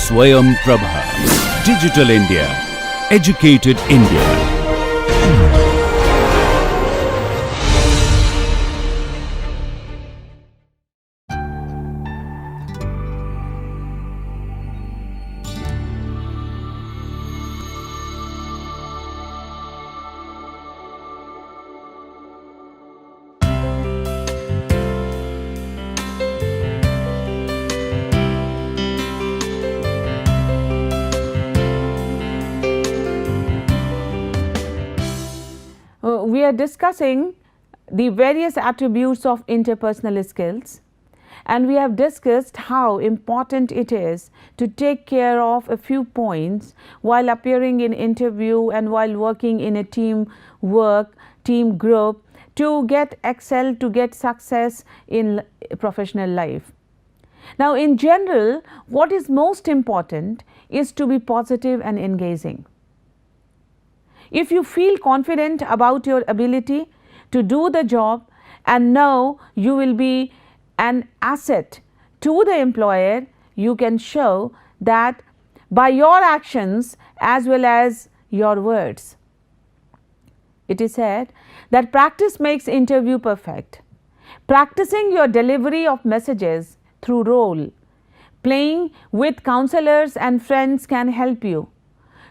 Swayam Prabha. Digital India. Educated India. We are discussing the various attributes of interpersonal skills, and we have discussed how important it is to take care of a few points while appearing in interview and while working in a team group to get excel, to get success in professional life. Now, in general, what is most important is to be positive and engaging. If you feel confident about your ability to do the job and know you will be an asset to the employer, you can show that by your actions as well as your words. It is said that practice makes interview perfect. Practicing your delivery of messages through role playing with counselors and friends can help you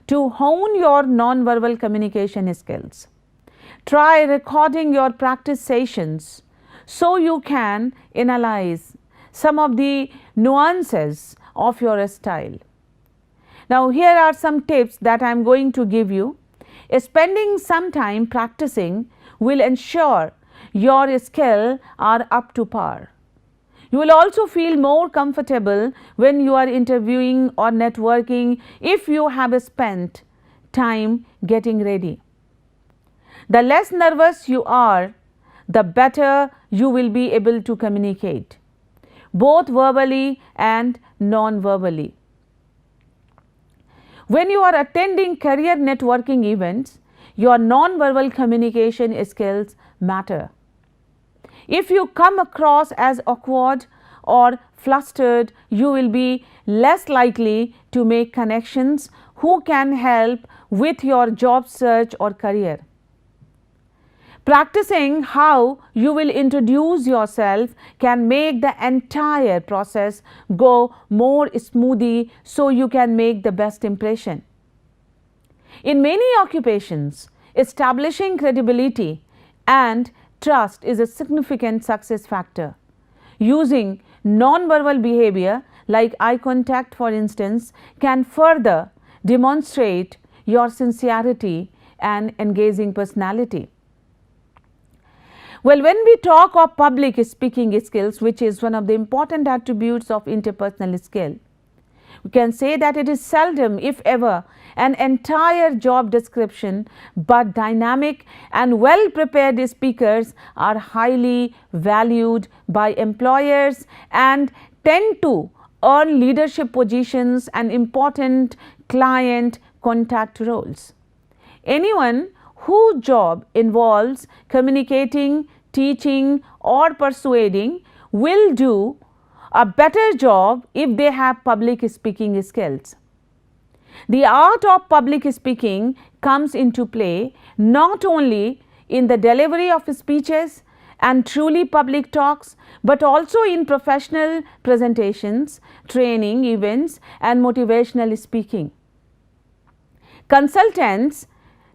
to hone your non-verbal communication skills. Try recording your practice sessions so you can analyze some of the nuances of your style. Now, here are some tips that I am going to give you. Spending some time practicing will ensure your skills are up to par. You will also feel more comfortable when you are interviewing or networking if you have spent time getting ready. The less nervous you are, the better you will be able to communicate, both verbally and non-verbally. When you are attending career networking events, your non-verbal communication skills matter. If you come across as awkward or flustered, you will be less likely to make connections who can help with your job search or career. Practicing how you will introduce yourself can make the entire process go more smoothly so you can make the best impression. In many occupations, establishing credibility and trust is a significant success factor. Using non-verbal behavior like eye contact, for instance, can further demonstrate your sincerity and engaging personality. Well, when we talk of public speaking skills, which is one of the important attributes of interpersonal skill, we can say that it is seldom, if ever, an entire job description, but dynamic and well prepared speakers are highly valued by employers and tend to earn leadership positions and important client contact roles. Anyone whose job involves communicating, teaching or persuading will do a better job if they have public speaking skills. The art of public speaking comes into play not only in the delivery of speeches and truly public talks, but also in professional presentations, training, events and motivational speaking. Consultants,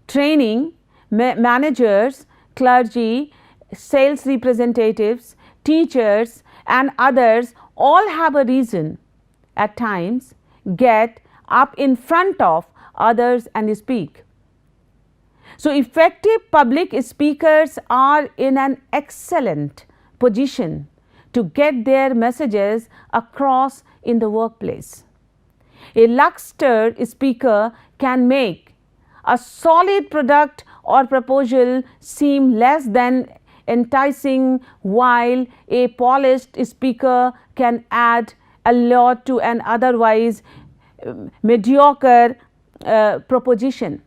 training, managers, clergy, sales representatives, teachers and others all have a reason at times get up in front of others and speak. So, effective public speakers are in an excellent position to get their messages across in the workplace. A luster speaker can make a solid product or proposal seem less than enticing, while a polished speaker can add a lot to an otherwise mediocre proposition.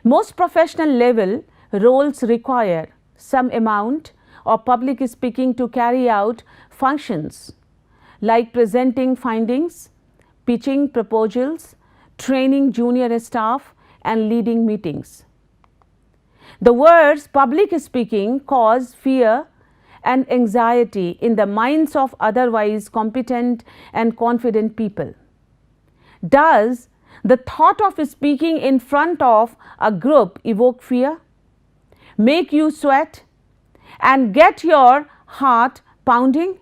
Most professional level roles require some amount of public speaking to carry out functions like presenting findings, pitching proposals, training junior staff, and leading meetings. The words public speaking cause fear and anxiety in the minds of otherwise competent and confident people. Does the thought of speaking in front of a group evoke fear, make you sweat, and get your heart pounding?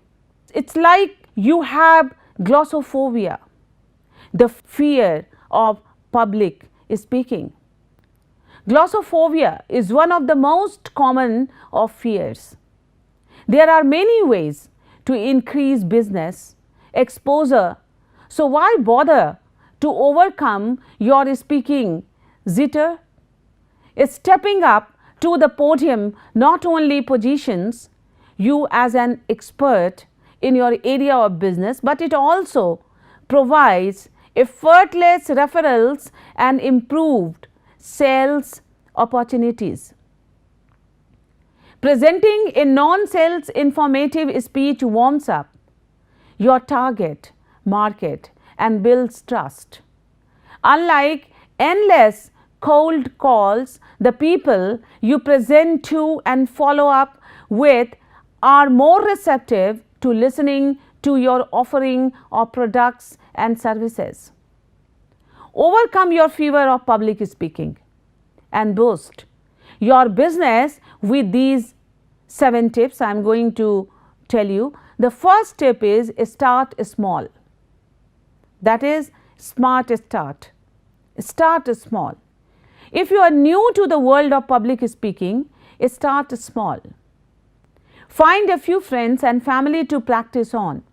It's like you have glossophobia, the fear of public speaking. Glossophobia is one of the most common of fears. There are many ways to increase business exposure, so why bother to overcome your speaking jitter? Stepping up to the podium not only positions you as an expert in your area of business, but it also provides effortless referrals and improved sales opportunities. Presenting a non-sales informative speech warms up your target market and builds trust. Unlike endless cold calls, the people you present to and follow up with are more receptive to listening to your offering of products and services. Overcome your fear of public speaking and boost your business with these 7 tips I am going to tell you. The first tip is start small. That is smart start. Start small. If you are new to the world of public speaking, start small. Find a few friends and family to practice on.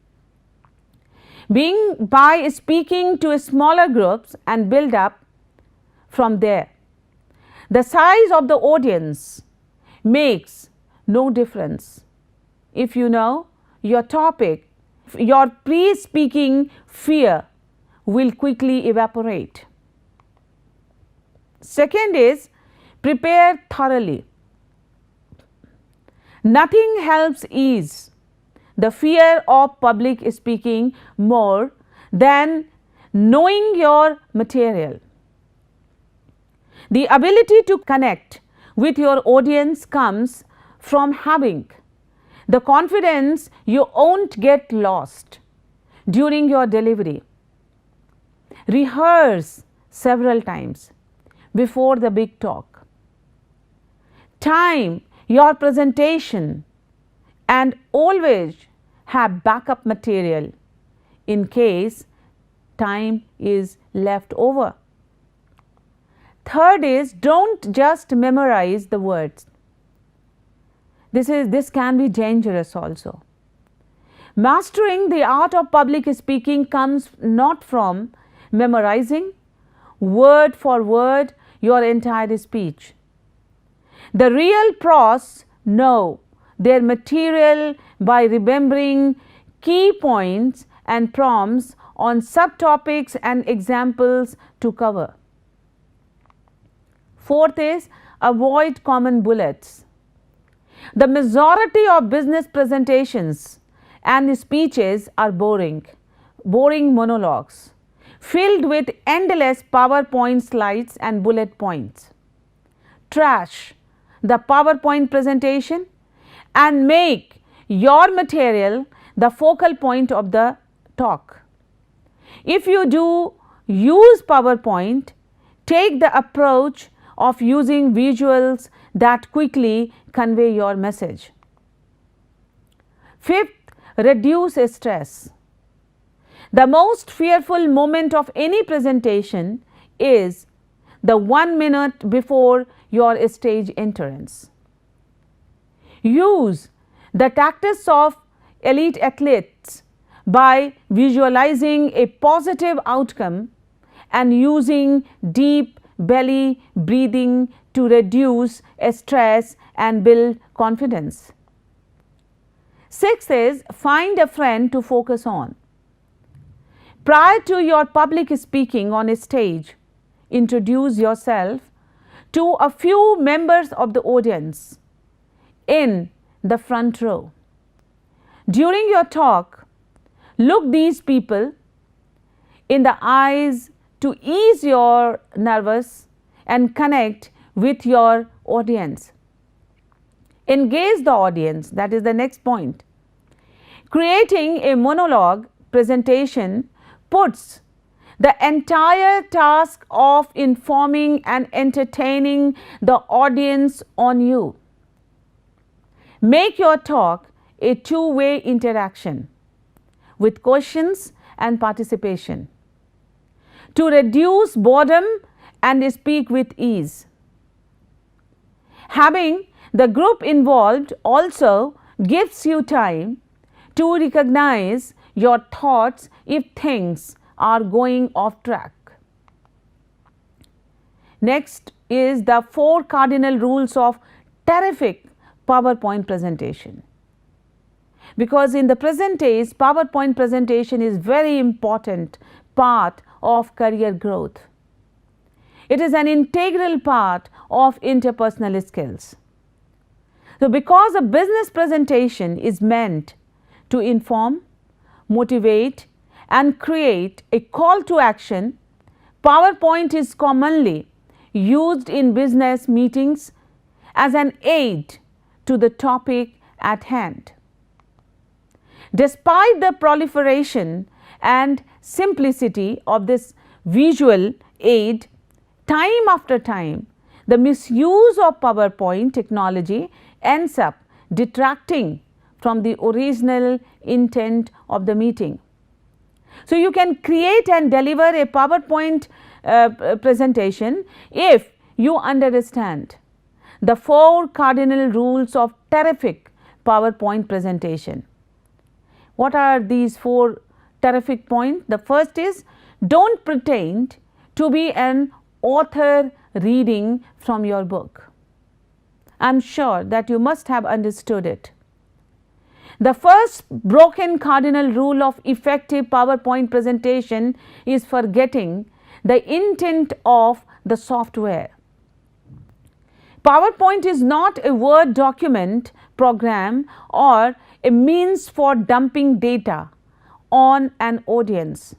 By speaking to smaller groups and build up from there. The size of the audience makes no difference. If you know your topic, your pre-speaking fear will quickly evaporate. Second is prepare thoroughly. Nothing helps ease the fear of public speaking more than knowing your material. The ability to connect with your audience comes from having the confidence you won't get lost during your delivery. Rehearse several times before the big talk. Time your presentation and always have backup material in case time is left over. Third is don't just memorize the words. This can be dangerous also. Mastering the art of public speaking comes not from memorizing word for word your entire speech. The real pros know their material by remembering key points and prompts on subtopics and examples to cover. Fourth is avoid common bullets. The majority of business presentations and speeches are boring monologues filled with endless PowerPoint slides and bullet points. Trash the PowerPoint presentation and make your material the focal point of the talk. If you do use PowerPoint, take the approach of using visuals that quickly convey your message. Fifth, reduce stress. The most fearful moment of any presentation is the 1 minute before your stage entrance. Use the tactics of elite athletes by visualizing a positive outcome and using deep belly breathing to reduce stress and build confidence. Sixth is find a friend to focus on. Prior to your public speaking on a stage, introduce yourself to a few members of the audience in the front row. During your talk, Look these people in the eyes to ease your nervous and connect with your audience. Engage the audience, that is the next point. Creating a monologue presentation puts the entire task of informing and entertaining the audience on you. Make your talk a two-way interaction with questions and participation to reduce boredom and speak with ease. Having the group involved also gives you time to recognize your thoughts if things are going off track. Next is the 4 cardinal rules of terrific PowerPoint presentation. Because in the present days, PowerPoint presentation is very important part of career growth. It is an integral part of interpersonal skills. So, because a business presentation is meant to inform, motivate and create a call to action, PowerPoint is commonly used in business meetings as an aid to the topic at hand. Despite the proliferation and simplicity of this visual aid, time after time, the misuse of PowerPoint technology ends up detracting from the original intent of the meeting. So, you can create and deliver a PowerPoint presentation if you understand the 4 cardinal rules of terrific PowerPoint presentation. What are these 4 terrific points? The first is, don't pretend to be an author reading from your book. I am sure that you must have understood it. The first broken cardinal rule of effective PowerPoint presentation is forgetting the intent of the software. PowerPoint is not a Word document program or a means for dumping data on an audience.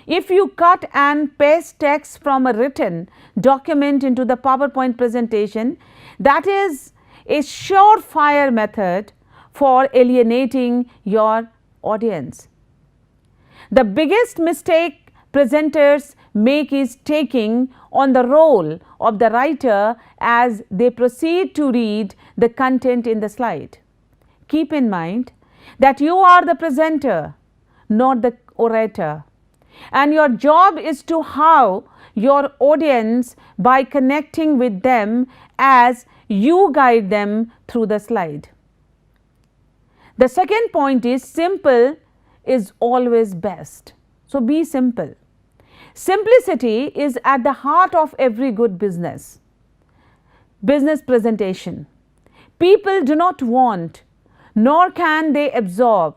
If you cut and paste text from a written document into the PowerPoint presentation, that is a surefire method for alienating your audience. The biggest mistake presenters make is taking on the role of the writer as they proceed to read the content in the slide. Keep in mind that you are the presenter, not the orator, and your job is to how your audience by connecting with them as you guide them through the slide. The second point is, simple is always best. So, be simple. Simplicity is at the heart of every good business presentation. People do not want nor can they absorb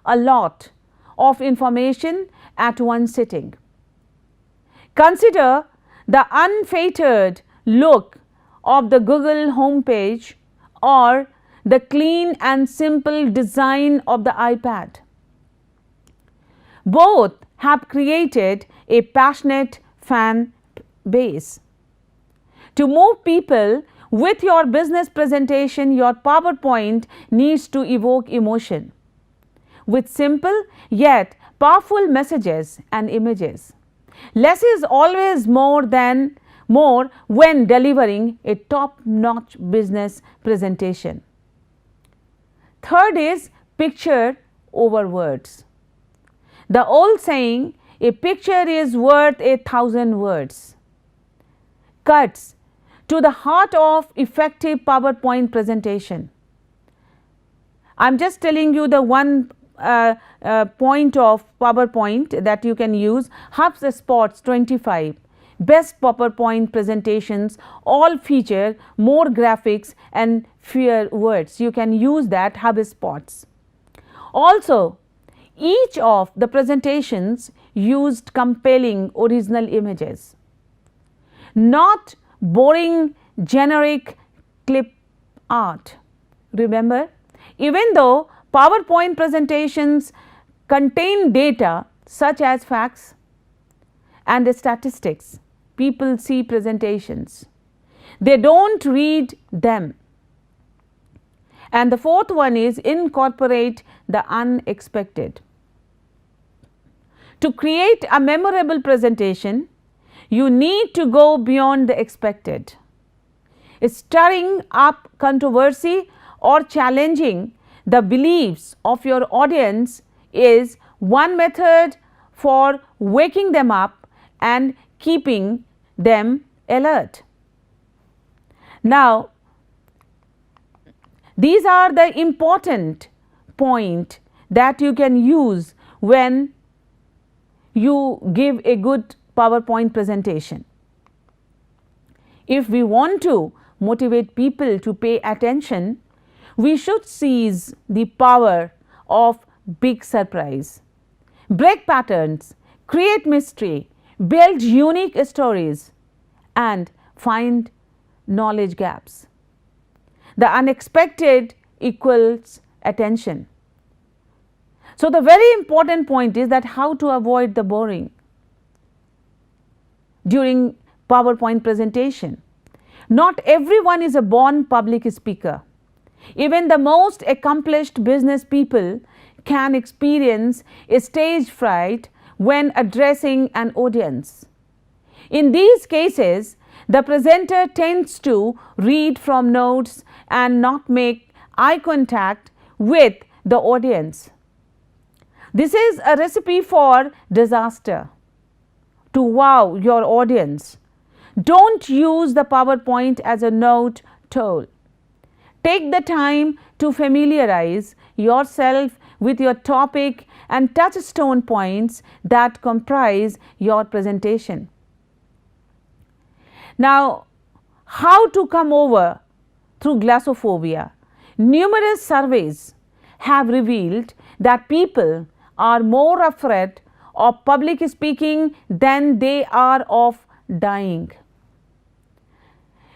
a lot of information at one sitting. Consider the unfettered look of the Google homepage or the clean and simple design of the iPad. Both have created a passionate fan base. To move people with your business presentation, your PowerPoint needs to evoke emotion with simple yet powerful messages and images. Less is always more when delivering a top-notch business presentation. Third is, picture over words. The old saying, a picture is worth 1,000 words, cuts to the heart of effective PowerPoint presentation. I am just telling you the one point of PowerPoint that you can use. HubSpot's 25 best PowerPoint presentations all feature more graphics and fewer words. You can use that HubSpots. Also, each of the presentations used compelling original images, not boring generic clip art. Remember, even though PowerPoint presentations contain data such as facts and statistics. People see presentations, they don't read them. And the fourth one is incorporate the unexpected. To create a memorable presentation, you need to go beyond the expected. Stirring up controversy or challenging the beliefs of your audience is one method for waking them up and keeping them alert. Now, these are the important points that you can use when you give a good PowerPoint presentation. If we want to motivate people to pay attention, we should seize the power of big surprise, break patterns, create mystery, build unique stories, and find knowledge gaps. The unexpected equals attention. So, the very important point is that how to avoid the boring during PowerPoint presentation. Not everyone is a born public speaker. Even the most accomplished business people can experience a stage fright when addressing an audience. In these cases, the presenter tends to read from notes and not make eye contact with the audience. This is a recipe for disaster. To wow your audience, don't use the PowerPoint as a note tool. Take the time to familiarize yourself with your topic and touchstone points that comprise your presentation. Now, how to come over through glossophobia? Numerous surveys have revealed that people are more afraid of public speaking than they are of dying.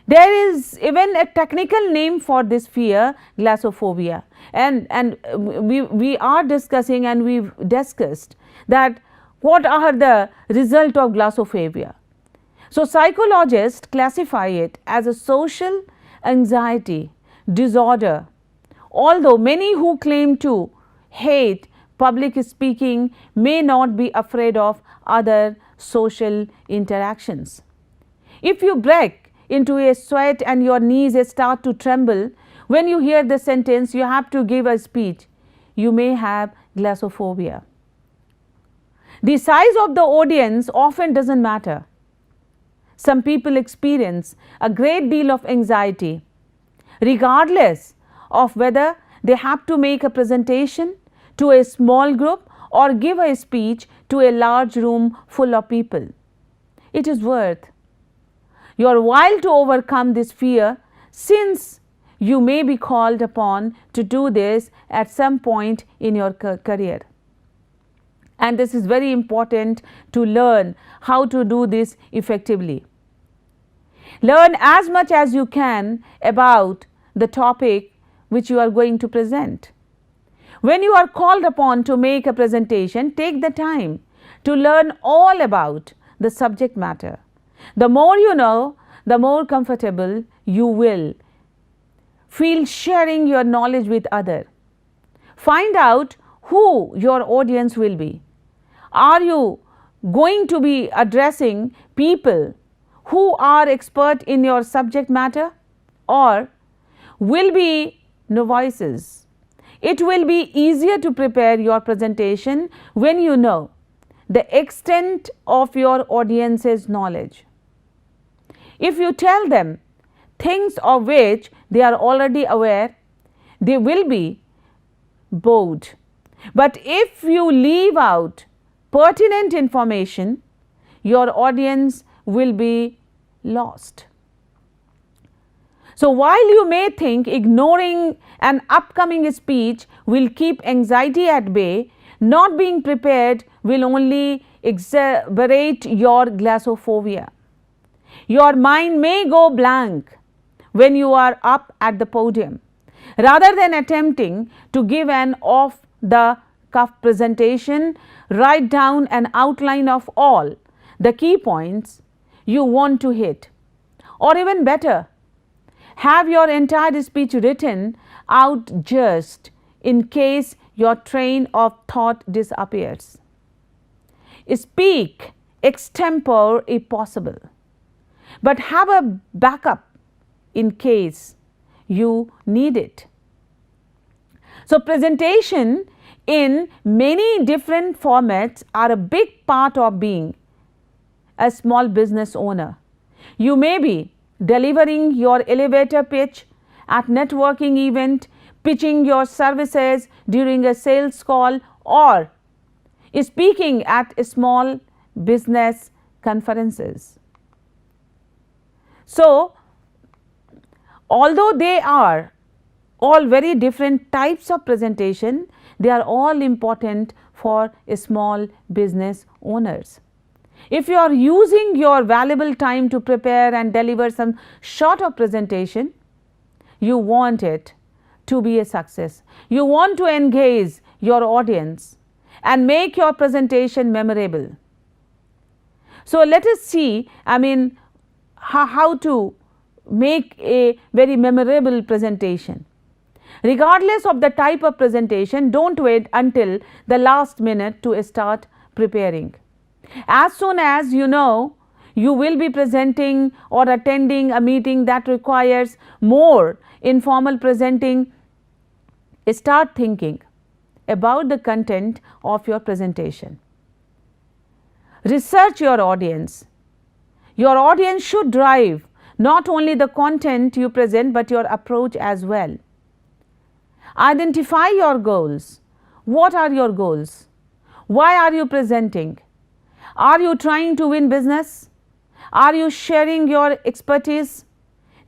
There is even a technical name for this fear, glossophobia, and we are discussing and we've discussed that what are the result of glossophobia. So, psychologists classify it as a social anxiety disorder, although many who claim to hate public speaking may not be afraid of other social interactions. If you break into a sweat and your knees start to tremble when you hear the sentence, you have to give a speech, you may have glossophobia. The size of the audience often doesn't matter. Some people experience a great deal of anxiety regardless of whether they have to make a presentation to a small group or give a speech to a large room full of people. It is worth your while to overcome this fear, since you may be called upon to do this at some point in your career. And this is very important to learn how to do this effectively. Learn as much as you can about the topic which you are going to present. When you are called upon to make a presentation, take the time to learn all about the subject matter. The more you know, the more comfortable you will feel sharing your knowledge with others. Find out who your audience will be. Are you going to be addressing people who are expert in your subject matter, or will be novices? It will be easier to prepare your presentation when you know the extent of your audience's knowledge. If you tell them things of which they are already aware, they will be bored. But if you leave out pertinent information, your audience will be lost. So, while you may think ignoring an upcoming speech will keep anxiety at bay, not being prepared will only exacerbate your glossophobia. Your mind may go blank when you are up at the podium. Rather than attempting to give an off the cuff presentation, write down an outline of all the key points you want to hit. Or even better, have your entire speech written out just in case your train of thought disappears. Speak extempore if possible, but have a backup in case you need it. So, presentation in many different formats are a big part of being a small business owner. You may be delivering your elevator pitch at networking event, pitching your services during a sales call, or speaking at small business conferences. So, although they are all very different types of presentation, they are all important for small business owners. If you are using your valuable time to prepare and deliver some sort of presentation, you want it to be a success. You want to engage your audience and make your presentation memorable. So, let us see, how to make a very memorable presentation. Regardless of the type of presentation, don't wait until the last minute to start preparing. As soon as you know you will be presenting or attending a meeting that requires more informal presenting, start thinking about the content of your presentation. Research your audience. Your audience should drive not only the content you present but your approach as well. Identify your goals. What are your goals? Why are you presenting? Are you trying to win business? Are you sharing your expertise?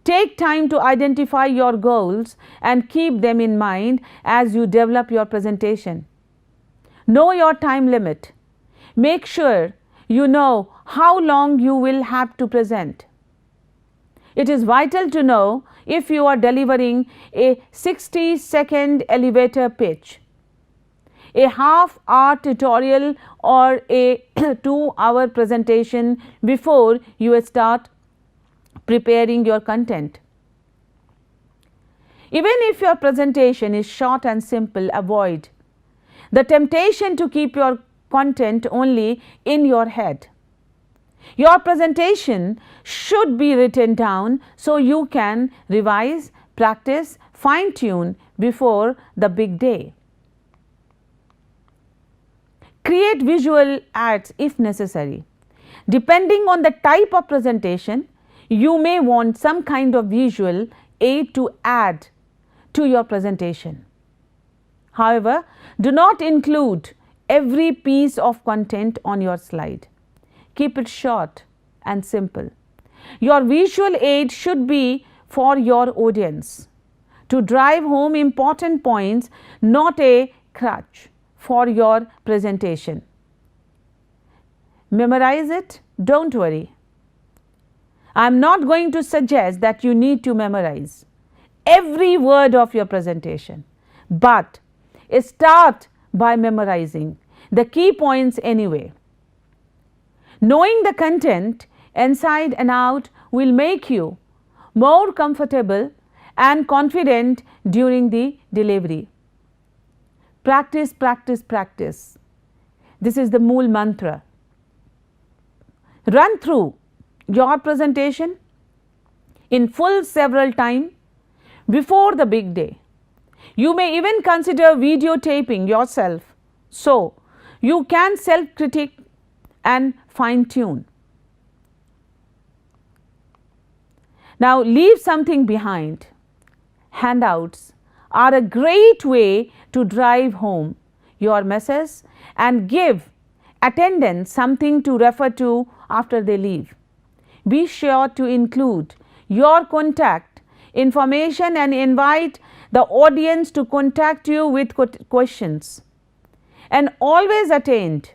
Take time to identify your goals and keep them in mind as you develop your presentation. Know your time limit. Make sure you know how long you will have to present. It is vital to know if you are delivering a 60-second elevator pitch, a half-hour tutorial, or a 2-hour presentation before you start preparing your content. Even if your presentation is short and simple, avoid the temptation to keep your content only in your head. Your presentation should be written down so you can revise, practice, fine-tune before the big day. Create visual aids if necessary. Depending on the type of presentation, you may want some kind of visual aid to add to your presentation. However, do not include every piece of content on your slide. Keep it short and simple. Your visual aid should be for your audience to drive home important points, not a crutch for your presentation. Memorize it? Don't worry. I am not going to suggest that you need to memorize every word of your presentation, but start by memorizing the key points anyway. Knowing the content inside and out will make you more comfortable and confident during the delivery. Practice, practice, practice. This is the Mool mantra. Run through your presentation in full several times before the big day. You may even consider videotaping yourself so you can self-critique and fine-tune. Now, leave something behind. Handouts are a great way to drive home your message and give attendants something to refer to after they leave. Be sure to include your contact information and invite the audience to contact you with questions. And always attend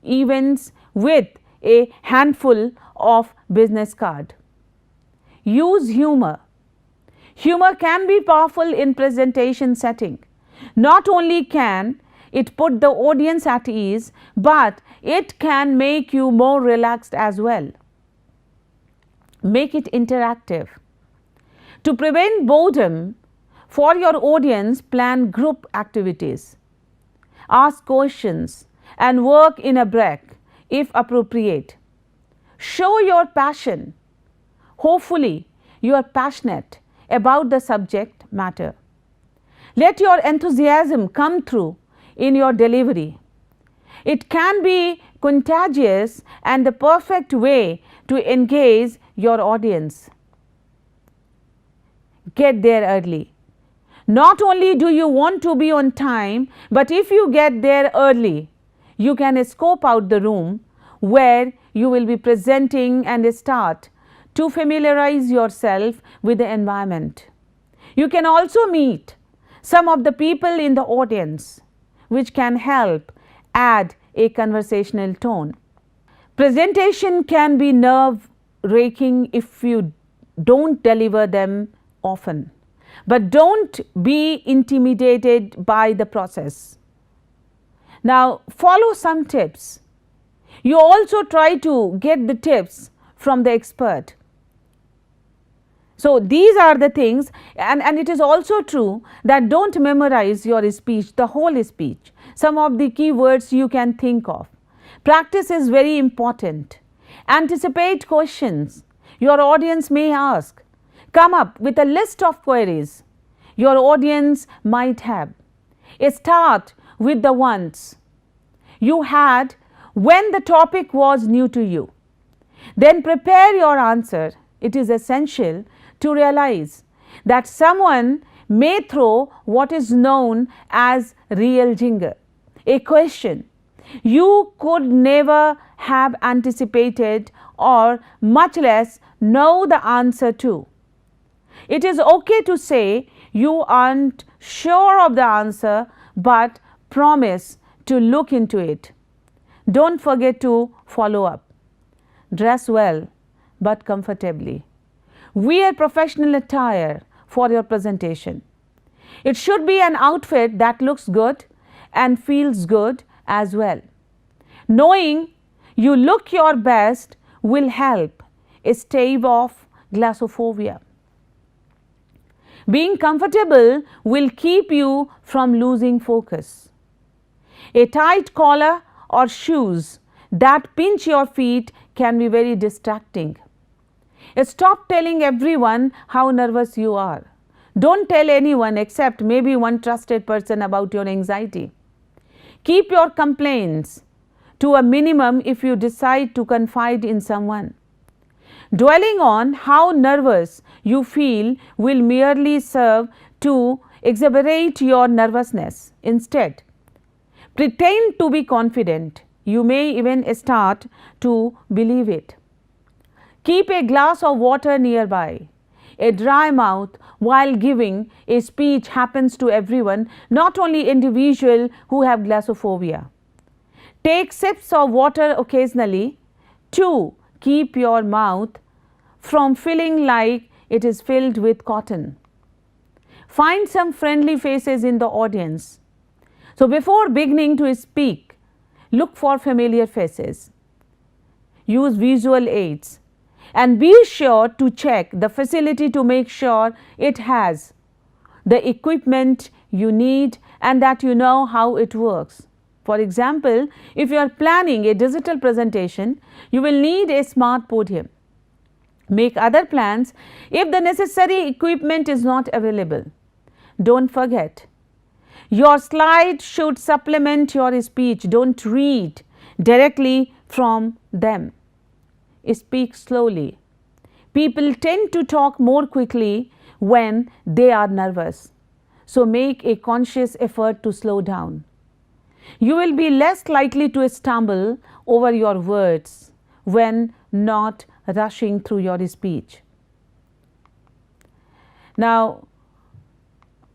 events with a handful of business cards. Use humor. Humor can be powerful in presentation setting. Not only can it put the audience at ease, but it can make you more relaxed as well. Make it interactive. To prevent boredom, for your audience, plan group activities. Ask questions and work in a break if appropriate. Show your passion. Hopefully, you are passionate about the subject matter. Let your enthusiasm come through in your delivery. It can be contagious and the perfect way to engage your audience. Get there early. Not only do you want to be on time, but if you get there early, you can scope out the room where you will be presenting and start to familiarize yourself with the environment. You can also meet some of the people in the audience, which can help add a conversational tone. Presentation can be nerve-wracking if you don't deliver them often, but don't be intimidated by the process. Now, follow some tips. You also try to get the tips from the expert. So, these are the things, and it is also true that don't memorize your speech, the whole speech. Some of the key words you can think of. Practice is very important. Anticipate questions your audience may ask. Come up with a list of queries your audience might have. Start with the ones you had when the topic was new to you. Then prepare your answer. It is essential to realize that someone may throw what is known as real jingle, a question you could never have anticipated or much less know the answer to. It is okay to say you aren't sure of the answer, but promise to look into it. Don't forget to follow up. Dress well, but comfortably. Wear professional attire for your presentation. It should be an outfit that looks good and feels good as well. Knowing you look your best will help stave off glossophobia. Being comfortable will keep you from losing focus. A tight collar or shoes that pinch your feet can be very distracting. Stop telling everyone how nervous you are. Don't tell anyone except maybe one trusted person about your anxiety. Keep your complaints to a minimum if you decide to confide in someone. Dwelling on how nervous you feel will merely serve to exacerbate your nervousness. Instead, pretend to be confident. You may even start to believe it. Keep a glass of water nearby. A dry mouth while giving a speech happens to everyone, not only individuals who have glossophobia. Take sips of water occasionally to keep your mouth from feeling like it is filled with cotton. Find some friendly faces in the audience. So, before beginning to speak, look for familiar faces. Use visual aids and be sure to check the facility to make sure it has the equipment you need and that you know how it works. For example, if you are planning a digital presentation, you will need a smart podium. Make other plans if the necessary equipment is not available. Don't forget, your slide should supplement your speech. Don't read directly from them. Speak slowly. People tend to talk more quickly when they are nervous. So, make a conscious effort to slow down. You will be less likely to stumble over your words when not rushing through your speech. Now,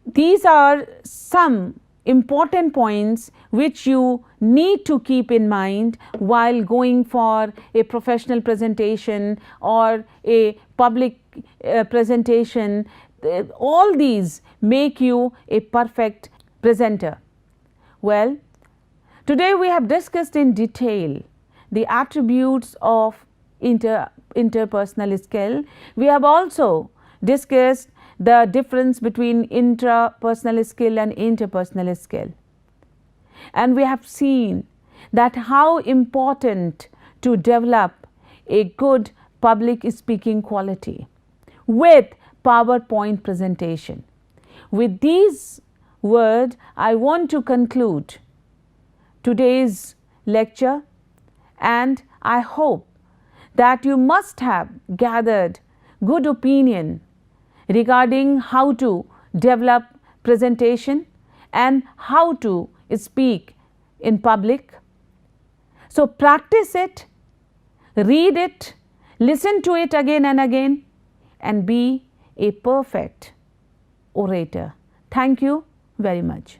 these are some important points which you need to keep in mind while going for a professional presentation or a public presentation. All these make you a perfect presenter. Well, Today we have discussed in detail the attributes of interpersonal skill. We have also discussed the difference between intrapersonal skill and interpersonal skill. And we have seen that how important to develop a good public speaking quality with PowerPoint presentation. With these words, I want to conclude today's lecture, and I hope that you must have gathered good opinion regarding how to develop presentation and how to speak in public. So practice it, read it, listen to it again and again, and be a perfect orator. Thank you very much.